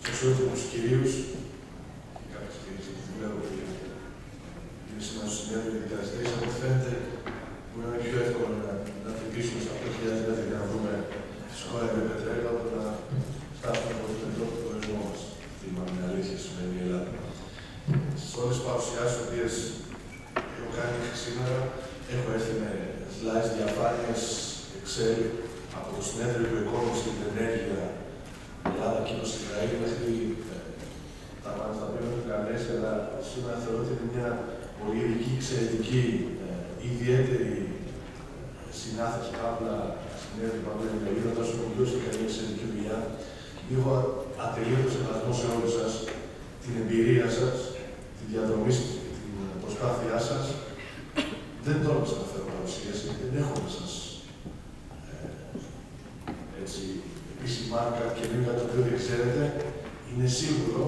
αξιότιμους κυρίους και κάποιες κυρίες που δουλεύω που είναι σήμερα στο συνέδριο και δικαστές, από ό,τι φαίνεται που είναι πιο εύκολο να τρυπήσουμε στα 8.000 για να βρούμε φυσικό αέριο πετρέλαιο από να φτάσουμε από τον προορισμό μας. Αυτή είναι αλήθεια σημαίνει η Ελλάδα. Στις όλες τις παρουσιάσεις τις οποίες έχω κάνει μέχρι σήμερα, έχω έρθει με slides, διαφάνειες, Excel από το συνέδριο του Economist και την ενέργεια Ελλάδα, Κύπρος, Ισραήλ, μέχρι τα πανεπιστήμια του Κανές, αλλά σήμερα θεωρώ ότι είναι μια πολύ ειδική, εξαιρετική, ιδιαίτερη συνάθεση παύλα συνέδριο του Παύλα Ενεργείου, να δώσουμε πολύ και καλή εξαιρετική δουλειά. Λίγο ατελείωτο σεβασμό σε όλους σας, την εμπειρία σας, τη διαδρομή σας και την προσπάθειά σας. Δεν τόλμησα να φέρω παρουσίαση, δεν έχω να σας επισημάνω κάτι καινούργιο για το οποίο δεν ξέρετε. Είναι σίγουρο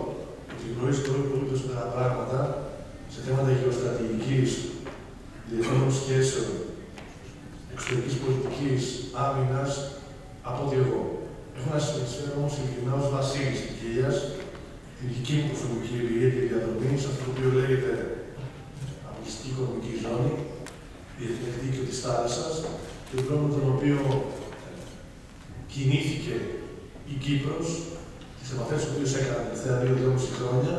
ότι γνωρίζετε όλοι πολύ περισσότερα πράγματα σε θέματα γεωστρατηγικής, διεθνών σχέσεων, εξωτερικής πολιτικής, άμυνας, από ότι εγώ. Έχω να συνεισφέρω όμως ειλικρινά ως βασίλης της Κιλίας, την δική μου προσωπική εμπειρία και διαδρομή σε αυτό το οποίο λέγεται αποκλειστική οικονομική ζώνη, διεθνές δίκαιο της θάλασσας, και τον τρόπο με τον οποίο κινήθηκε η Κύπρος, τις επαφές που έκανα τα τελευταία 2-2,5 χρόνια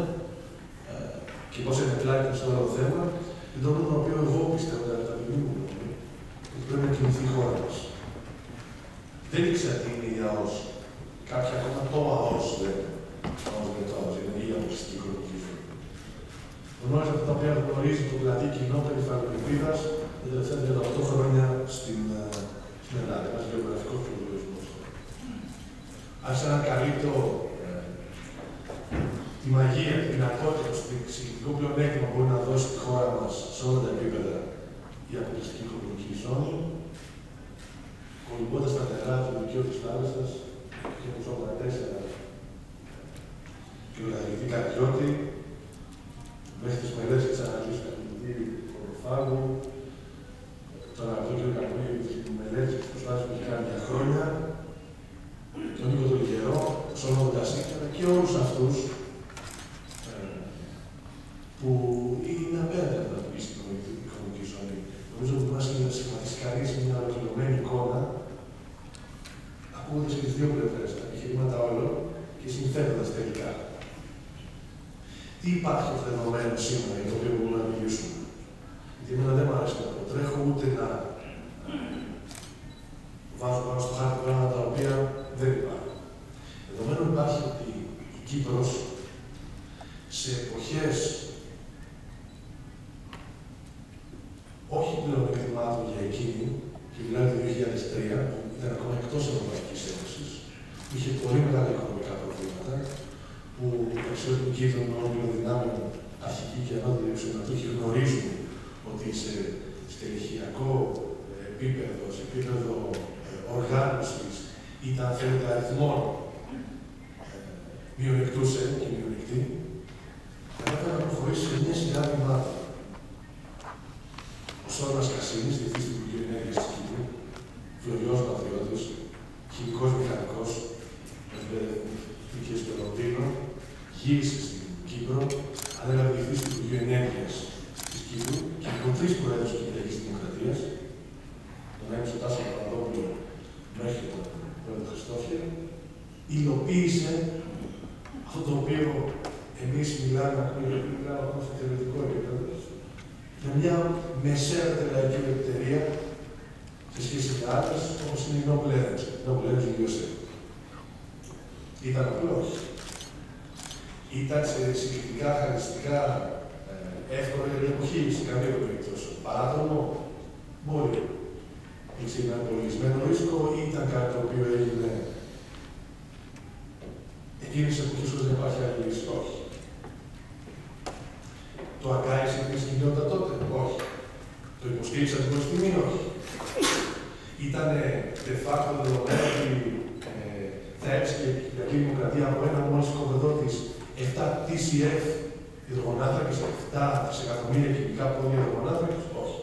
και πώς ενεπλάκη στο όλο το θέμα, και τον τρόπο με τον οποίο εγώ πιστεύω, κατά την ταπεινή μου γνώμη, ότι πρέπει να κινηθεί η χώρα μας. Δεν ήξερα τι είναι η ΑΟΣ. Κάποια ακόμα το ΑΟΣ λένε. ΑΟΣ δεν το ΑΟΣ, είναι η αποκλειστική οικονομική ζώνη. Γνώριζα αυτά τα οποία γνωρίζει το πλατή κοινό περί φαρμακοπίδας τα τελευταία 38 χρόνια στην Ελλάδα, ένας γεωγραφικός προβληματισμός. Άρχισα να καλύπτω τη μαγεία, τη δυνατότητα, το συγκεκριτικό πλεονέκτημα που μπορεί να δώσει τη χώρα μας σε όλα τα επίπεδα η αποκλειστική οικονομική ζώνη, κολυμπώντας τα νερά του δικαίου της θάλασσας και του 84 κιλογραφική καρδιώτη, μέχρι τις μελέτες της αναλύσης του καθηγητή Κοροφάγου, τον αγαπητό κ. Κακούνη, τις μελέτες και τις προσπάθειες που έχει κάνει για χρόνια, τον Νίκο τον Λιγερό, τον Σόλο Τασίκα και όλους αυτούς που είναι απέναντι από την αποκλειστική οικονομική ζώνη. Νομίζω ότι μας είναι να σχηματίσει κανείς μια ολοκληρωμένη εικόνα, ακούγοντας και τις δύο πλευρές, τα επιχειρήματα όλων και συμφέροντας τελικά. Τι υπάρχει ως δεδομένο σήμερα για το οποίο μπορούμε να μιλήσουμε? Γιατί εμένα δεν μου αρέσει να προτρέχω ούτε να βάζω πάνω στο χάρτη πράγματα τα οποία δεν υπάρχουν. Δεδομένου υπάρχει ότι η Κύπρος σε εποχές όχι πλέον εκτιμάτων για εκείνη, και μιλάμε το 2003, που ήταν ακόμα εκτός Ευρωπαϊκής Ένωσης, είχε πολύ μεγάλα οικονομικά προβλήματα, που οι αξιότιμοι κύκλοι των όλων δυνάμεων, αρχικοί και ανώτεροι αξιωματούχοι γνωρίζουν ότι σε στελεχειακό επίπεδο, σε επίπεδο οργάνωσης, ήταν θέλετε αριθμών μειονεκτούσε και μειονεκτή, κατάφερε να προχωρήσει σε μια σειρά βημάτων. Ο Σόρνας Κασίνης, διευθυντής του Υπουργείου Ενέργειας της Κύπρου, φλωριός πατριώτης, χημικός μηχανικός, είχε στο Λονδίνο, γύρισε στην Κύπρο, ανέλαβε διευθυντής του Υπουργείου Ενέργειας της Κύπρου και από 3 προέδρους της Κυπριακής Δημοκρατίας, τον έμεινε ο Τάσο Παπαδόπουλο μέχρι τον πρόεδρο Χριστόφια, υλοποίησε αυτό το οποίο εμείς μιλάμε ακόμα στο θεωρητικό επίπεδο, για μια μεσαία τελειακή εταιρεία σε σχέση με άλλες, όπως είναι η Noble Energy, Noble Energy USA. Ήταν απλό, όχι. Ήταν σε συγκριτικά χαρακτηριστικά εύκολα για την εποχή, σε καμία περίπτωση. Παράδομο, μπορεί. Ήταν ένα πολιτισμένο ρίσκο ή ήταν κάτι το οποίο έγινε εκείνης της εποχής που δεν υπάρχει άλλη λύση? Όχι. Το αγκάλισε την συγκινότητα τότε? Όχι. Το υποστήριξε την πρώτη στιγμή? Όχι. Ήτανε de facto δεδομένο ότι θα έψηκε η Κυπριακή Δημοκρατία από ένα μόλις οικοπεδότης 7 TCF υδρογονάνθρακες, 7 δισεκατομμύρια κυβικά πόδια υδρογονάνθρακες? Όχι.